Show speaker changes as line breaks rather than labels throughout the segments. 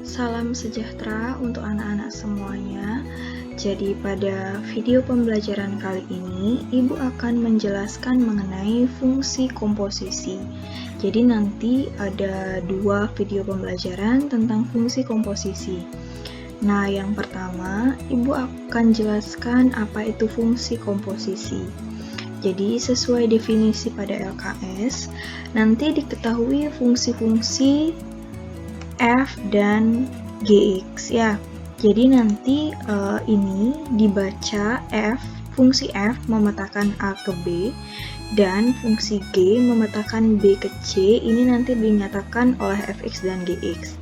Salam sejahtera untuk anak-anak semuanya. Jadi pada video pembelajaran kali ini, Ibu akan menjelaskan mengenai fungsi komposisi. Jadi nanti ada dua video pembelajaran tentang fungsi komposisi. Nah, yang pertama, Ibu akan jelaskan apa itu fungsi komposisi. Jadi sesuai definisi pada LKS, nanti diketahui fungsi-fungsi F dan Gx ya. Jadi nanti ini dibaca fungsi F memetakan A ke B dan fungsi G memetakan B ke C. Ini nanti dinyatakan oleh Fx dan Gx.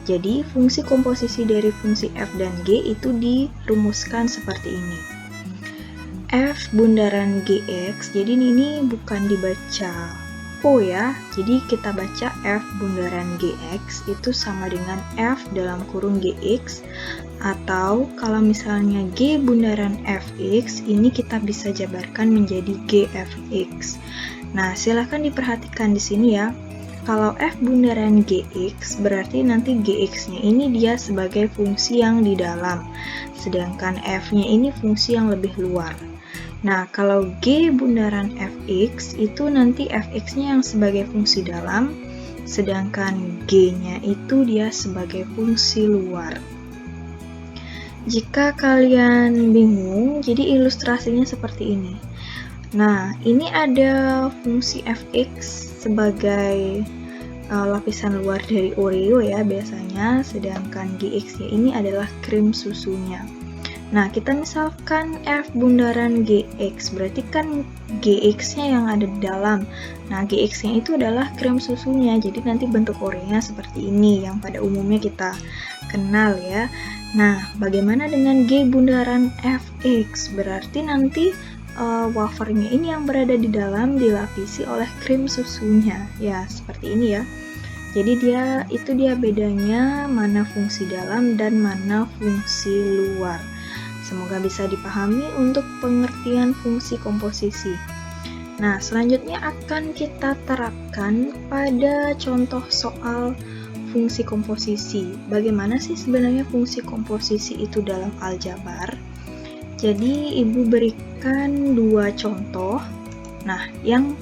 Jadi fungsi komposisi dari fungsi F dan G itu dirumuskan seperti ini. F bundaran Gx, jadi ini bukan dibaca O ya, jadi kita baca F bundaran Gx itu sama dengan F dalam kurung Gx, atau kalau misalnya G bundaran Fx, ini kita bisa jabarkan menjadi Gfx. Nah, silakan diperhatikan di sini ya. Kalau F bundaran Gx, berarti nanti Gx-nya ini dia sebagai fungsi yang di dalam, sedangkan F-nya ini fungsi yang lebih luar. Nah, kalau G bundaran Fx, itu nanti Fx-nya yang sebagai fungsi dalam, sedangkan G-nya itu dia sebagai fungsi luar. Jika kalian bingung, jadi ilustrasinya seperti ini. Nah, ini ada fungsi Fx sebagai lapisan luar dari Oreo ya biasanya, sedangkan Gx-nya ini adalah krim susunya. Nah, kita misalkan F bundaran Gx, berarti kan Gx-nya yang ada di dalam. Nah, Gx-nya itu adalah krim susunya, jadi nanti bentuk Oreo-nya seperti ini, yang pada umumnya kita kenal ya. Nah, bagaimana dengan G bundaran Fx? Berarti nanti wafernya ini yang berada di dalam dilapisi oleh krim susunya, ya seperti ini ya. Jadi dia bedanya mana fungsi dalam dan mana fungsi luar. Semoga bisa dipahami untuk pengertian fungsi komposisi. Nah, selanjutnya akan kita terapkan pada contoh soal fungsi komposisi. Bagaimana sih sebenarnya fungsi komposisi itu dalam aljabar? Jadi, Ibu berikan dua contoh. Nah, yang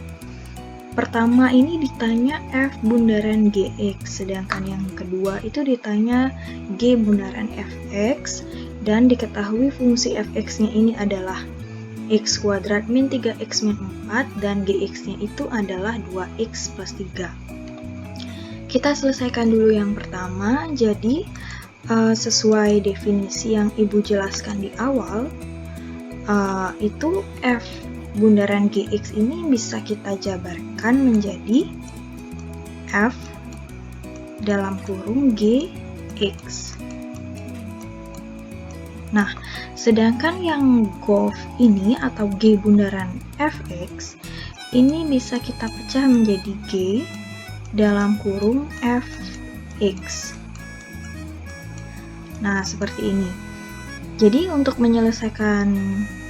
pertama ini ditanya F bundaran Gx, sedangkan yang kedua itu ditanya G bundaran Fx, dan diketahui fungsi Fx-nya ini adalah x kuadrat min 3x min 4 dan Gx-nya itu adalah 2x plus 3. Kita selesaikan dulu yang pertama. Jadi sesuai definisi yang Ibu jelaskan di awal, itu F bundaran Gx ini bisa kita jabarkan menjadi F dalam kurung Gx. Nah, sedangkan yang GOF ini atau G bundaran Fx ini bisa kita pecah menjadi G dalam kurung Fx. Nah, seperti ini. Jadi untuk menyelesaikan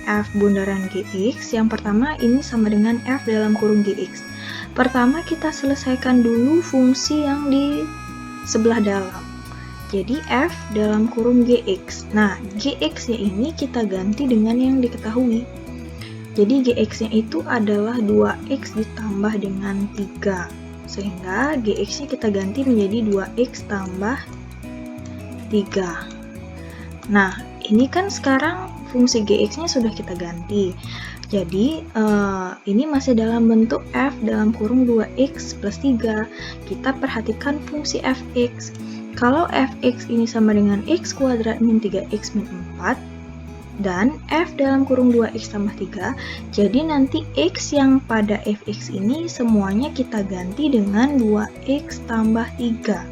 F bundaran Gx, yang pertama ini sama dengan F dalam kurung Gx. Pertama kita selesaikan dulu fungsi yang di sebelah dalam. Jadi F dalam kurung Gx. Nah, Gx-nya ini kita ganti dengan yang diketahui. Jadi Gx-nya itu adalah 2x ditambah dengan 3. Sehingga Gx-nya kita ganti menjadi 2x tambah 3. Nah, ini kan sekarang fungsi Gx-nya sudah kita ganti. Jadi, ini masih dalam bentuk F dalam kurung 2x plus 3. Kita perhatikan fungsi Fx. Kalau Fx ini sama dengan x kuadrat min 3x min 4 dan F dalam kurung 2x tambah 3, jadi nanti x yang pada Fx ini semuanya kita ganti dengan 2x tambah 3.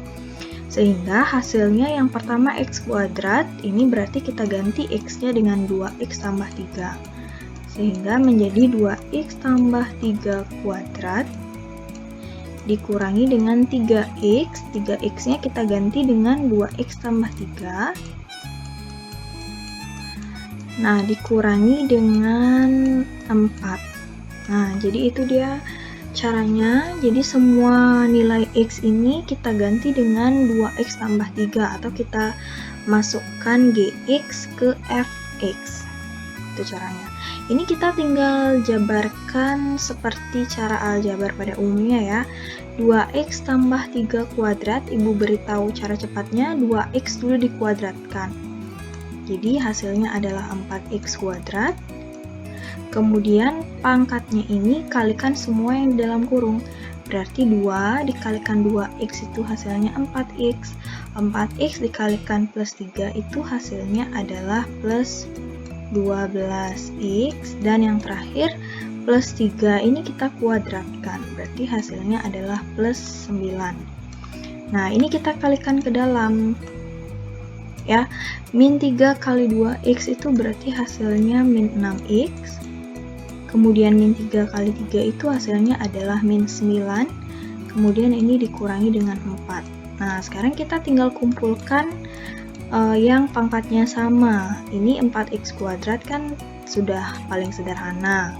Sehingga hasilnya yang pertama x kuadrat, ini berarti kita ganti x-nya dengan 2x tambah 3. Sehingga menjadi 2x tambah 3 kuadrat dikurangi dengan 3x, 3x-nya kita ganti dengan 2x tambah 3. Nah, dikurangi dengan 4. Nah, jadi itu dia Caranya, jadi semua nilai X ini kita ganti dengan 2X tambah 3, atau kita masukkan GX ke Fx. Itu caranya. Ini kita tinggal jabarkan seperti cara aljabar pada umumnya ya. 2X tambah 3 kuadrat, Ibu beritahu cara cepatnya, 2X dulu dikuadratkan. Jadi hasilnya adalah 4X kuadrat. Kemudian pangkatnya ini kalikan semua yang di dalam kurung. Berarti 2 dikalikan 2X itu hasilnya 4X. 4X dikalikan plus 3 itu hasilnya adalah plus 12X. Dan yang terakhir plus 3 ini kita kuadratkan. Berarti hasilnya adalah plus 9. Nah, ini kita kalikan ke dalam. Ya, min 3 kali 2X itu berarti hasilnya min 6X. Kemudian min 3 kali 3 itu hasilnya adalah min 9. Kemudian ini dikurangi dengan 4. Nah, sekarang kita tinggal kumpulkan yang pangkatnya sama. Ini 4X kuadrat kan sudah paling sederhana.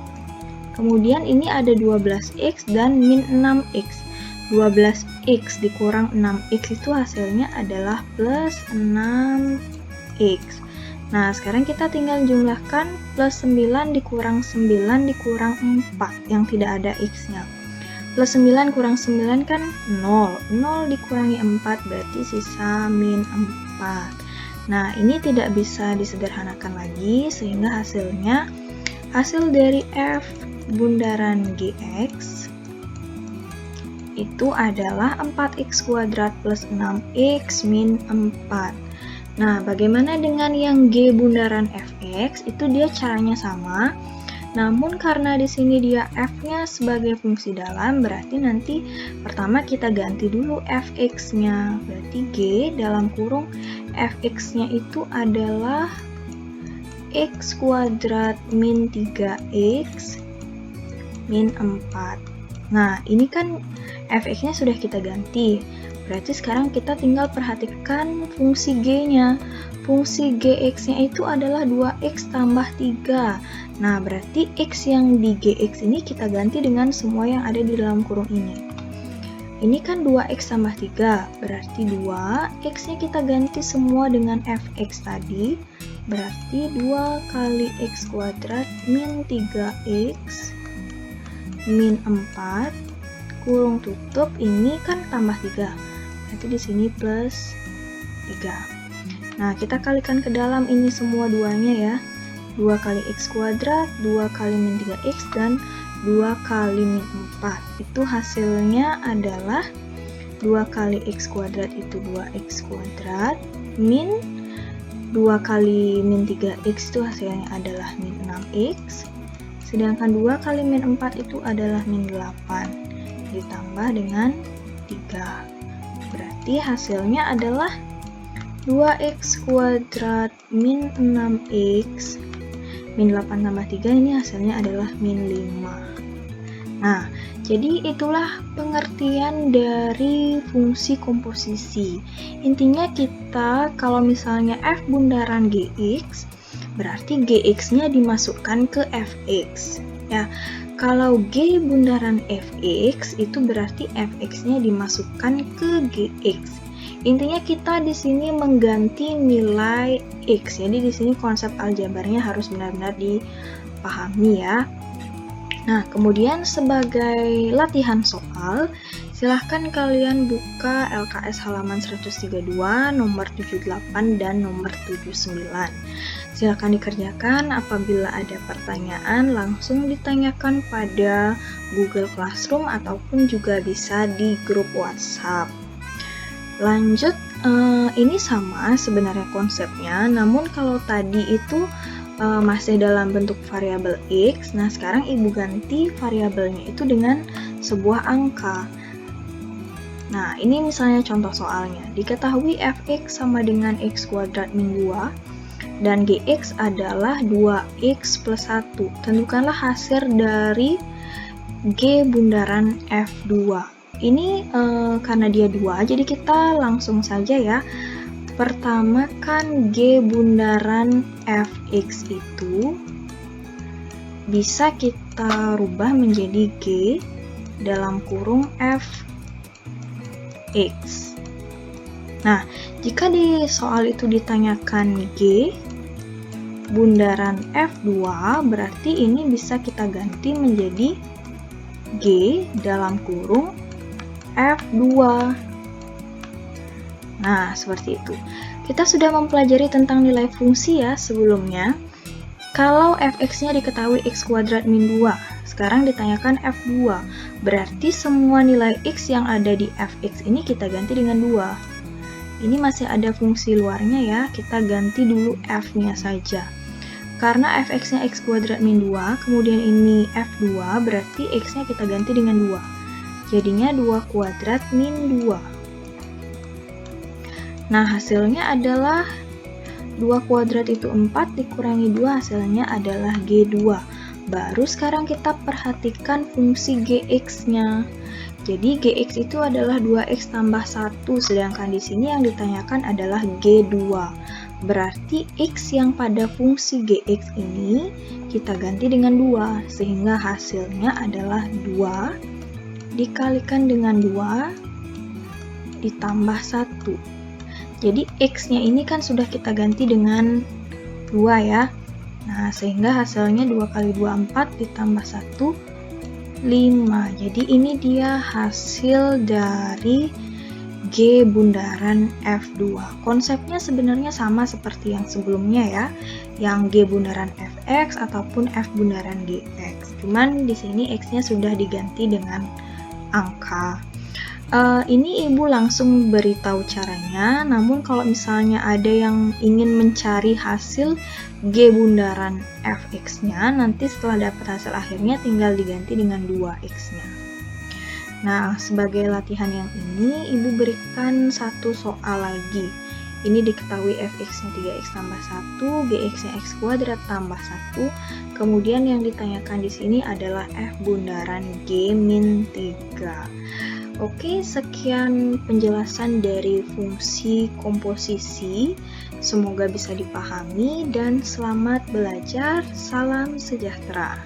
Kemudian ini ada 12X dan min 6X. 12X dikurang 6X itu hasilnya adalah plus 6X. Nah, sekarang kita tinggal jumlahkan plus 9 dikurang 9 dikurang 4 yang tidak ada X-nya. Plus 9 kurang 9 kan 0. 0 dikurangi 4 berarti sisa min 4. Nah, ini tidak bisa disederhanakan lagi sehingga hasil dari F bundaran GX itu adalah 4X kuadrat plus 6X min 4. Nah, bagaimana dengan yang G bundaran Fx? Itu dia caranya sama. Namun karena di sini dia F-nya sebagai fungsi dalam, berarti nanti pertama kita ganti dulu Fx-nya. Berarti G dalam kurung Fx-nya itu adalah X kuadrat min 3X min 4. Nah, ini kan Fx-nya sudah kita ganti. Berarti sekarang kita tinggal perhatikan fungsi G-nya. Fungsi Gx-nya itu adalah 2X tambah 3. Nah, berarti X yang di Gx ini kita ganti dengan semua yang ada di dalam kurung ini. Ini kan 2X tambah 3, berarti 2. X-nya kita ganti semua dengan Fx tadi. Berarti 2 kali X kuadrat min 3X min 4. Kurung tutup ini kan tambah 3. Berarti di sini plus 3. Nah, kita kalikan ke dalam ini semua duanya ya. 2 kali X kuadrat, 2 kali min 3X, dan 2 kali min 4. Itu hasilnya adalah 2 kali X kuadrat itu 2X kuadrat, min 2 kali min 3X itu hasilnya adalah min 6X. Sedangkan 2 kali min 4 itu adalah min 8. Ditambah dengan 3. Berarti hasilnya adalah 2X kuadrat min 6X min 8 tambah 3, ini hasilnya adalah min 5. Nah, jadi itulah pengertian dari fungsi komposisi. Intinya kita kalau misalnya F bundaran GX, berarti GX-nya dimasukkan ke Fx. Ya, kalau G bundaran Fx itu berarti Fx-nya dimasukkan ke Gx. Intinya kita di sini mengganti nilai X. Jadi di sini konsep aljabarnya harus benar-benar dipahami ya. Nah, kemudian sebagai latihan soal, silahkan kalian buka LKS halaman 132, nomor 78 dan nomor 79. Silahkan dikerjakan. Apabila ada pertanyaan, langsung ditanyakan pada Google Classroom ataupun juga bisa di grup WhatsApp. Lanjut, ini sama sebenarnya konsepnya, namun kalau tadi itu masih dalam bentuk variabel X. Nah, sekarang Ibu ganti variabelnya itu dengan sebuah angka. Nah, ini misalnya contoh soalnya. Diketahui Fx sama dengan X kuadrat min 2 dan Gx adalah 2X plus 1. Tentukanlah hasil dari G bundaran F2. Ini karena dia 2, jadi kita langsung saja ya. Pertama kan G bundaran Fx itu bisa kita rubah menjadi G dalam kurung fx. Nah, jika di soal itu ditanyakan G bundaran F2, berarti ini bisa kita ganti menjadi G dalam kurung F2. Nah, seperti itu. Kita sudah mempelajari tentang nilai fungsi ya sebelumnya. Kalau fx-nya diketahui x kuadrat min 2, sekarang ditanyakan f2, berarti semua nilai x yang ada di fx ini kita ganti dengan 2. Ini masih ada fungsi luarnya ya, kita ganti dulu f-nya saja. Karena fx-nya x kuadrat min 2, kemudian ini f2, berarti x-nya kita ganti dengan 2. Jadinya 2 kuadrat min 2. Nah, hasilnya adalah 2 kuadrat itu 4 dikurangi 2, hasilnya adalah G2. Baru sekarang kita perhatikan fungsi Gx-nya. Jadi Gx itu adalah 2x tambah 1, sedangkan di sini yang ditanyakan adalah G2. Berarti x yang pada fungsi Gx ini kita ganti dengan 2, sehingga hasilnya adalah 2 dikalikan dengan 2 ditambah 1. Jadi x-nya ini kan sudah kita ganti dengan 2 ya. Nah, sehingga hasilnya 2 kali 2, 4 ditambah 1, 5. Jadi ini dia hasil dari G bundaran F2. Konsepnya sebenarnya sama seperti yang sebelumnya ya, yang G bundaran Fx ataupun F bundaran Gx. Cuman di sini x-nya sudah diganti dengan angka. Ini ibu langsung beritahu caranya, namun kalau misalnya ada yang ingin mencari hasil G bundaran Fx-nya, nanti setelah dapat hasil akhirnya tinggal diganti dengan 2x-nya. Nah, sebagai latihan yang ini, ibu berikan satu soal lagi. Ini diketahui fx-nya 3x tambah 1, gx-nya x kuadrat tambah 1, kemudian yang ditanyakan di sini adalah f bundaran g min 3. Oke, sekian penjelasan dari fungsi komposisi. Semoga bisa dipahami dan selamat belajar. Salam sejahtera.